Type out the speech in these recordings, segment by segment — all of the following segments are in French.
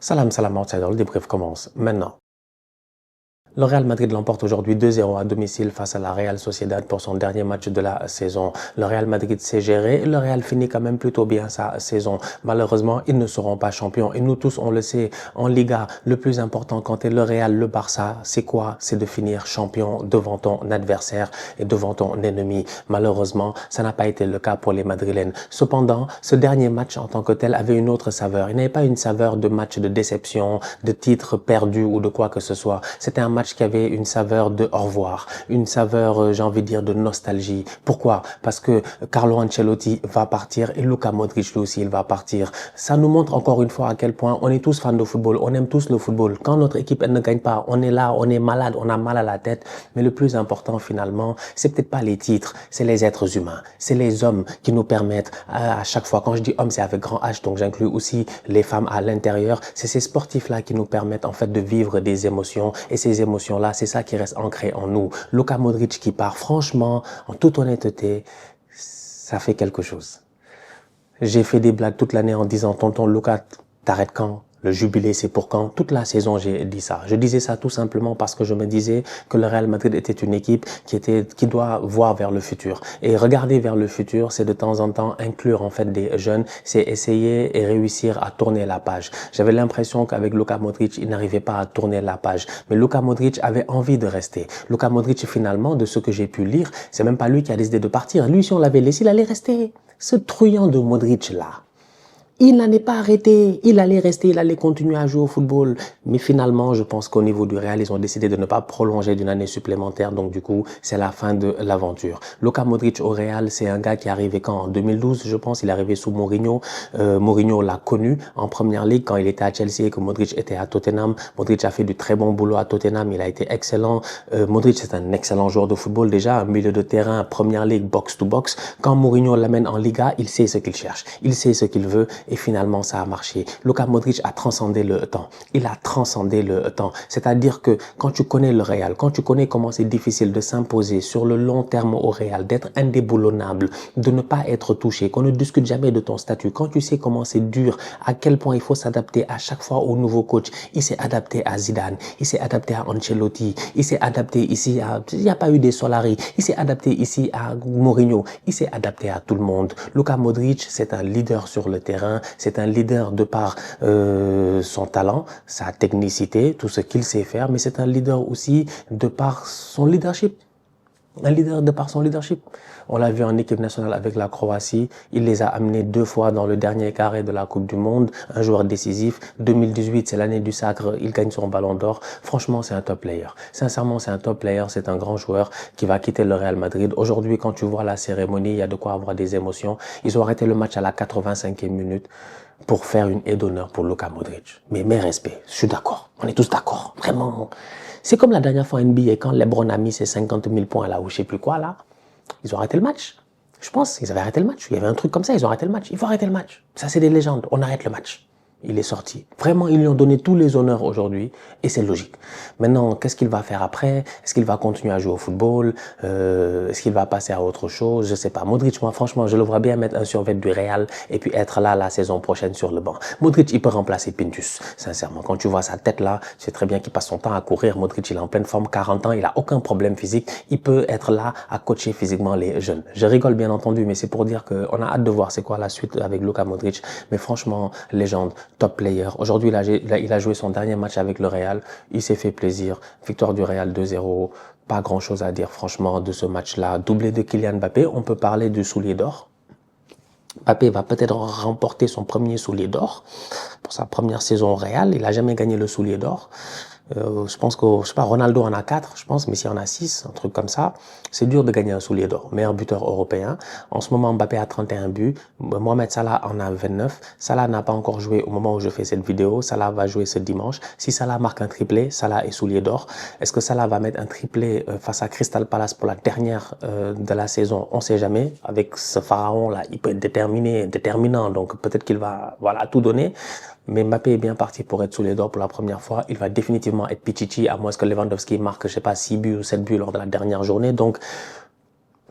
Salam, salam, outsider, le débrief commence maintenant. Le Real Madrid l'emporte aujourd'hui 2-0 à domicile face à la Real Sociedad pour son dernier match de la saison. Le Real Madrid s'est géré et le Real finit quand même plutôt bien sa saison. Malheureusement, ils ne seront pas champions. Et nous tous, on le sait, en Liga, le plus important quand est le Real, le Barça, c'est quoi? C'est de finir champion devant ton adversaire et devant ton ennemi. Malheureusement, ça n'a pas été le cas pour les Madrilènes. Cependant, ce dernier match en tant que tel avait une autre saveur. Il n'avait pas une saveur de match de déception, de titre perdu ou de quoi que ce soit. C'était un match qui avait une saveur de au revoir, une saveur, j'ai envie de dire, de nostalgie. Pourquoi? Parce que Carlo Ancelotti va partir et Luka Modric lui aussi, il va partir. Ça nous montre encore une fois à quel point on est tous fans de football, on aime tous le football. Quand notre équipe elle ne gagne pas, on est là, on est malade, on a mal à la tête. Mais le plus important finalement, c'est peut-être pas les titres, c'est les êtres humains, c'est les hommes qui nous permettent à chaque fois. Quand je dis homme, c'est avec grand H, donc j'inclus aussi les femmes à l'intérieur. C'est ces sportifs-là qui nous permettent en fait de vivre des émotions et ces émotions-là, c'est ça qui reste ancré en nous. Luka Modric qui part, franchement, en toute honnêteté, ça fait quelque chose. J'ai fait des blagues toute l'année en disant, tonton Luka, t'arrêtes quand? Le jubilé, c'est pour quand? Toute la saison, j'ai dit ça. Je disais ça tout simplement parce que je me disais que le Real Madrid était une équipe qui doit voir vers le futur. Et regarder vers le futur, c'est de temps en temps inclure en fait des jeunes, c'est essayer et réussir à tourner la page. J'avais l'impression qu'avec Luka Modric, il n'arrivait pas à tourner la page. Mais Luka Modric avait envie de rester. Luka Modric, finalement, de ce que j'ai pu lire, c'est même pas lui qui a décidé de partir. Lui, si on l'avait laissé, il allait rester. Ce truand de Modric là. Il n'en est pas arrêté, il allait rester, il allait continuer à jouer au football. Mais finalement, je pense qu'au niveau du Real, ils ont décidé de ne pas prolonger d'une année supplémentaire. Donc du coup, c'est la fin de l'aventure. Luka Modric au Real, c'est un gars qui est arrivé quand? En 2012, je pense. Il est arrivé sous Mourinho. Mourinho l'a connu en première ligue quand il était à Chelsea et que Modric était à Tottenham. Modric a fait du très bon boulot à Tottenham. Il a été excellent. Modric, c'est un excellent joueur de football déjà. Un milieu de terrain, première ligue, box to box. Quand Mourinho l'amène en Liga, il sait ce qu'il cherche. Il sait ce qu'il veut. Et finalement, ça a marché. Luka Modric a transcendé le temps. Il a transcendé le temps. C'est-à-dire que quand tu connais le Real, quand tu connais comment c'est difficile de s'imposer sur le long terme au Real, d'être indéboulonnable, de ne pas être touché, qu'on ne discute jamais de ton statut, quand tu sais comment c'est dur, à quel point il faut s'adapter à chaque fois au nouveau coach. Il s'est adapté à Zidane, il s'est adapté à Ancelotti, il s'est adapté ici à... Il n'y a pas eu des Solari, il s'est adapté ici à Mourinho, il s'est adapté à tout le monde. Luka Modric, c'est un leader sur le terrain. C'est un leader de par son talent, sa technicité, tout ce qu'il sait faire, mais c'est un leader aussi de par son leadership. Un leader de par son leadership. On l'a vu en équipe nationale avec la Croatie. Il les a amenés 2 fois dans le dernier carré de la Coupe du Monde. Un joueur décisif. 2018, c'est l'année du sacre. Il gagne son ballon d'or. Franchement, c'est un top player. Sincèrement, c'est un top player. C'est un grand joueur qui va quitter le Real Madrid. Aujourd'hui, quand tu vois la cérémonie, il y a de quoi avoir des émotions. Ils ont arrêté le match à la 85e minute pour faire une aide d'honneur pour Luka Modric. Mais mes respects, je suis d'accord. On est tous d'accord. Vraiment. C'est comme la dernière fois NBA, quand LeBron a mis ses 50 000 points là, ou je sais plus quoi là, ils ont arrêté le match. Je pense qu'ils avaient arrêté le match. Il y avait un truc comme ça, ils ont arrêté le match. Il faut arrêter le match. Ça, c'est des légendes. On arrête le match. Il est sorti. Vraiment, ils lui ont donné tous les honneurs aujourd'hui et c'est logique. Maintenant, qu'est-ce qu'il va faire après? Est-ce qu'il va continuer à jouer au football? Est-ce qu'il va passer à autre chose? Je sais pas. Modric, moi, franchement, je le vois bien mettre un survêt du Real et puis être là la saison prochaine sur le banc. Modric, il peut remplacer Pintus. Sincèrement, quand tu vois sa tête là, tu sais très bien qu'il passe son temps à courir. Modric, il est en pleine forme, 40 ans, il a aucun problème physique. Il peut être là à coacher physiquement les jeunes. Je rigole bien entendu, mais c'est pour dire qu'on a hâte de voir c'est quoi la suite avec Luka Modric. Mais franchement, légende. Top player. Aujourd'hui, il a joué son dernier match avec le Real. Il s'est fait plaisir. Victoire du Real 2-0. Pas grand chose à dire, franchement, de ce match-là. Doublé de Kylian Mbappé. On peut parler du soulier d'or. Mbappé va peut-être remporter son premier soulier d'or pour sa première saison au Real. Il n'a jamais gagné le soulier d'or. Je pense que, je sais pas, Ronaldo en a 4, je pense, Messi en a 6, un truc comme ça. C'est dur de gagner un soulier d'or. Meilleur buteur européen. En ce moment, Mbappé a 31 buts. Mohamed Salah en a 29. Salah n'a pas encore joué au moment où je fais cette vidéo. Salah va jouer ce dimanche. Si Salah marque un triplé, Salah est soulier d'or. Est-ce que Salah va mettre un triplé face à Crystal Palace pour la dernière de la saison? On sait jamais. Avec ce pharaon-là, il peut être déterminant. Donc peut-être qu'il va, voilà, tout donner. Mais Mbappé est bien parti pour être soulier d'or pour la première fois. Il va définitivement être Pichichi, à moins que Lewandowski marque, je sais pas, 6 buts ou 7 buts lors de la dernière journée. Donc,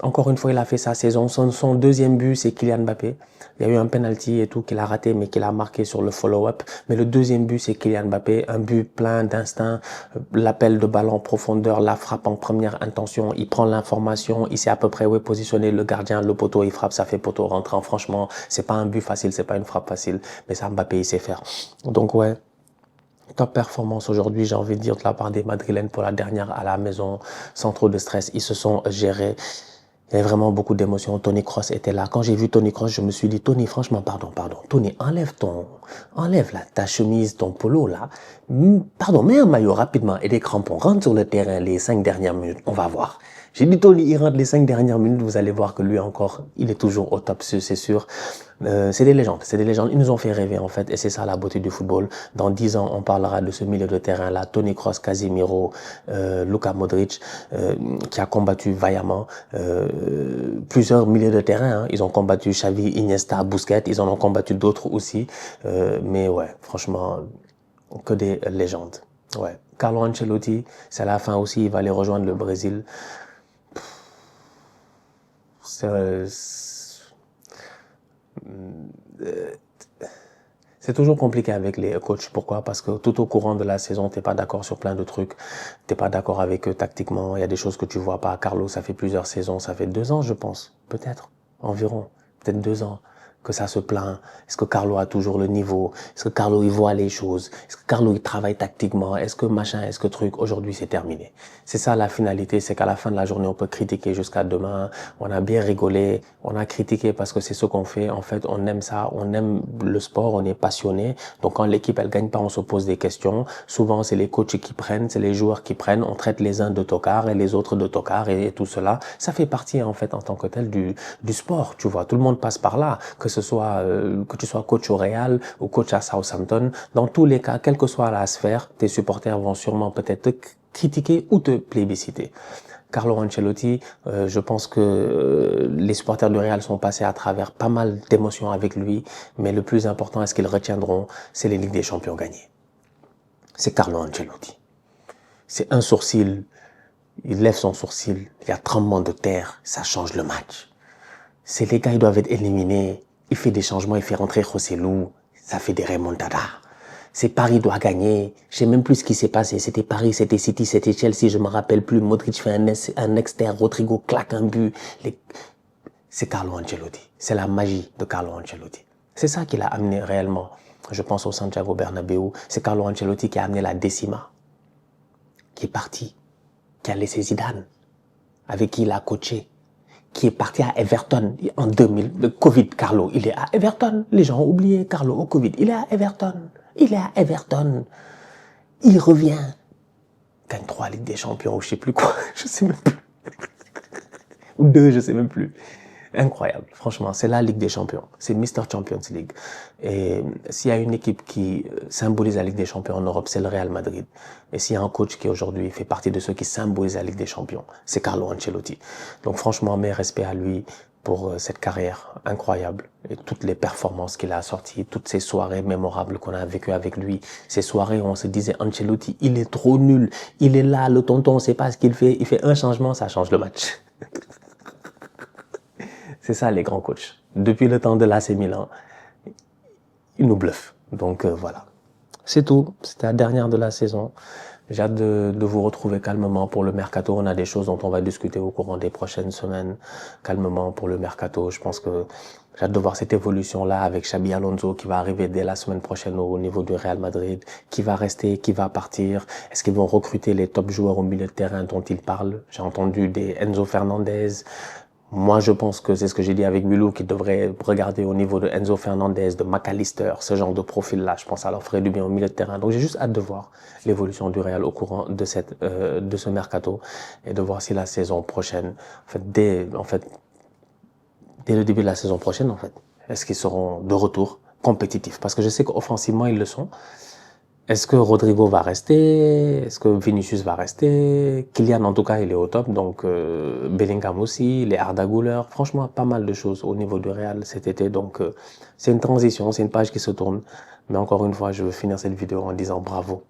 Encore une fois, il a fait sa saison. Son deuxième but, c'est Kylian Mbappé. Il y a eu un penalty et tout qu'il a raté, mais qu'il a marqué sur le follow-up. Mais le deuxième but, c'est Kylian Mbappé. Un but plein d'instinct, l'appel de ballon en profondeur, la frappe en première intention. Il prend l'information, il sait à peu près où est positionné le gardien, le poteau, il frappe, ça fait poteau rentrant. Franchement, c'est pas un but facile, c'est pas une frappe facile. Mais ça, Mbappé, il sait faire. Donc ouais. Top performance aujourd'hui, j'ai envie de dire, de la part des Madrilènes pour la dernière à la maison, sans trop de stress. Ils se sont gérés. Il y avait vraiment beaucoup d'émotions. Tony Kroos était là. Quand j'ai vu Tony Kroos, je me suis dit, Tony, franchement, pardon. Tony, enlève là, ta chemise, ton polo là. Pardon, mets un maillot rapidement et des crampons. Rentre sur le terrain les 5 dernières minutes. On va voir. J'ai dit, Tony, il rentre les 5 dernières minutes. Vous allez voir que lui encore, il est toujours au top, c'est sûr. C'est des légendes. Ils nous ont fait rêver, en fait. Et c'est ça la beauté du football. Dans 10 ans, on parlera de ce milieu de terrain là. Tony Kroos, Casemiro, Luka Modric, qui a combattu vaillamment, plusieurs milieux de terrain. Hein. Ils ont combattu Xavi, Iniesta, Busquets. Ils en ont combattu d'autres aussi. Mais ouais, franchement, que des légendes. Ouais. Carlo Ancelotti, c'est à la fin aussi, il va aller rejoindre le Brésil. C'est toujours compliqué avec les coachs. Pourquoi? Parce que tout au courant de la saison, t'es pas d'accord sur plein de trucs. T'es pas d'accord avec eux tactiquement. Il y a des choses que tu vois pas. Carlo, ça fait plusieurs saisons. Ça fait 2 ans, je pense. Peut-être. Environ. Peut-être 2 ans que ça se plaint. Est-ce que Carlo a toujours le niveau? Est-ce que Carlo, il voit les choses? Est-ce que Carlo, il travaille tactiquement? Est-ce que machin? Est-ce que truc? Aujourd'hui, c'est terminé. C'est ça la finalité. C'est qu'à la fin de la journée, on peut critiquer jusqu'à demain. On a bien rigolé. On a critiqué parce que c'est ce qu'on fait. En fait, on aime ça. On aime le sport. On est passionné. Donc, quand l'équipe, elle gagne pas, on se pose des questions. Souvent, c'est les coachs qui prennent. C'est les joueurs qui prennent. On traite les uns de tocards et les autres de tocards et tout cela. Ça fait partie, en fait, en tant que tel du sport. Tu vois, tout le monde passe par là. Que tu sois coach au Real ou coach à Southampton, dans tous les cas, quelle que soit la sphère, tes supporters vont sûrement peut-être te critiquer ou te plébisciter. Carlo Ancelotti, je pense que les supporters du Real sont passés à travers pas mal d'émotions avec lui, mais le plus important, est-ce qu'ils retiendront, c'est les Ligues des Champions gagnées. C'est Carlo Ancelotti. C'est un sourcil, il lève son sourcil, il y a tremblement de terre, ça change le match. C'est les gars, ils doivent être éliminés. Il fait des changements, il fait rentrer Joselu. Ça fait des remontadas. C'est Paris doit gagner. Je sais même plus ce qui s'est passé. C'était Paris, c'était City, c'était Chelsea, je me rappelle plus. Modric fait un externe, Rodrigo claque un but. C'est Carlo Ancelotti. C'est la magie de Carlo Ancelotti. C'est ça qui l'a amené réellement, je pense, au Santiago Bernabéu. C'est Carlo Ancelotti qui a amené la décima, qui est parti, qui a laissé Zidane, avec qui il a coaché, qui est parti à Everton en 2000. Le Covid, Carlo, il est à Everton. Les gens ont oublié Carlo au Covid. Il est à Everton. Il revient. Gagne 3 Ligues des Champions ou je sais plus quoi. Je sais même plus. Ou 2, je sais même plus. Incroyable. Franchement, c'est la Ligue des Champions. C'est Mr. Champions League. Et s'il y a une équipe qui symbolise la Ligue des Champions en Europe, c'est le Real Madrid. Et s'il y a un coach qui aujourd'hui fait partie de ceux qui symbolisent la Ligue des Champions, c'est Carlo Ancelotti. Donc franchement, mes respects à lui pour cette carrière incroyable et toutes les performances qu'il a sorties, toutes ces soirées mémorables qu'on a vécues avec lui, ces soirées où on se disait Ancelotti, il est trop nul, il est là, le tonton, on sait pas ce qu'il fait, il fait un changement, ça change le match. C'est ça les grands coachs. Depuis le temps de l'AC Milan, ils nous bluffent. Donc voilà. C'est tout. C'était la dernière de la saison. J'ai hâte de vous retrouver calmement pour le mercato. On a des choses dont on va discuter au courant des prochaines semaines. Calmement pour le mercato. Je pense que j'ai hâte de voir cette évolution-là avec Xabi Alonso qui va arriver dès la semaine prochaine au niveau du Real Madrid. Qui va rester, qui va partir. Est-ce qu'ils vont recruter les top joueurs au milieu de terrain dont ils parlent? J'ai entendu des Enzo Fernandez. Moi, je pense que c'est ce que j'ai dit avec Mulou, qui devrait regarder au niveau de Enzo Fernandez, de McAllister, ce genre de profil-là. Je pense que ça leur ferait du bien au milieu de terrain. Donc, j'ai juste hâte de voir l'évolution du Real au courant de ce mercato et de voir si la saison prochaine, dès le début de la saison prochaine, est-ce qu'ils seront de retour compétitifs? Parce que je sais qu'offensivement, ils le sont. Est-ce que Rodrigo va rester? Est-ce que Vinicius va rester? Kylian, en tout cas, il est au top. Donc, Bellingham aussi, les Arda Güler. Franchement, pas mal de choses au niveau du Real cet été. Donc, c'est une transition, c'est une page qui se tourne. Mais encore une fois, je veux finir cette vidéo en disant bravo.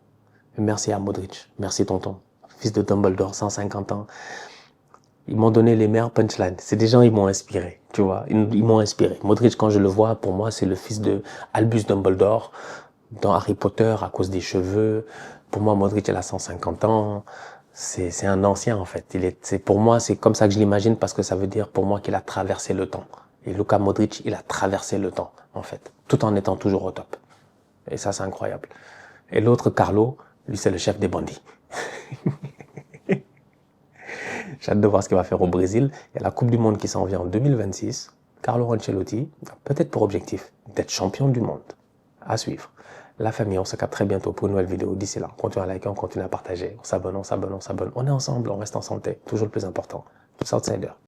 Merci à Modric. Merci tonton. Fils de Dumbledore, 150 ans. Ils m'ont donné les meilleurs punchlines. C'est des gens, ils m'ont inspiré, tu vois. Ils m'ont inspiré. Modric, quand je le vois, pour moi, c'est le fils de Albus Dumbledore dans Harry Potter à cause des cheveux. Pour moi, Modric, il a 150 ans. C'est un ancien, en fait. Pour moi, c'est comme ça que je l'imagine parce que ça veut dire pour moi qu'il a traversé le temps. Et Luka Modric, il a traversé le temps, en fait, tout en étant toujours au top. Et ça, c'est incroyable. Et l'autre, Carlo, lui, c'est le chef des bandits. J'ai hâte de voir ce qu'il va faire au Brésil. Il y a la Coupe du Monde qui s'en vient en 2026. Carlo Ancelotti a peut-être pour objectif d'être champion du monde. À suivre. La famille, on se capte très bientôt pour une nouvelle vidéo. D'ici là, on continue à liker, on continue à partager. On s'abonne. On est ensemble, on reste en santé. Toujours le plus important. Tous outsiders.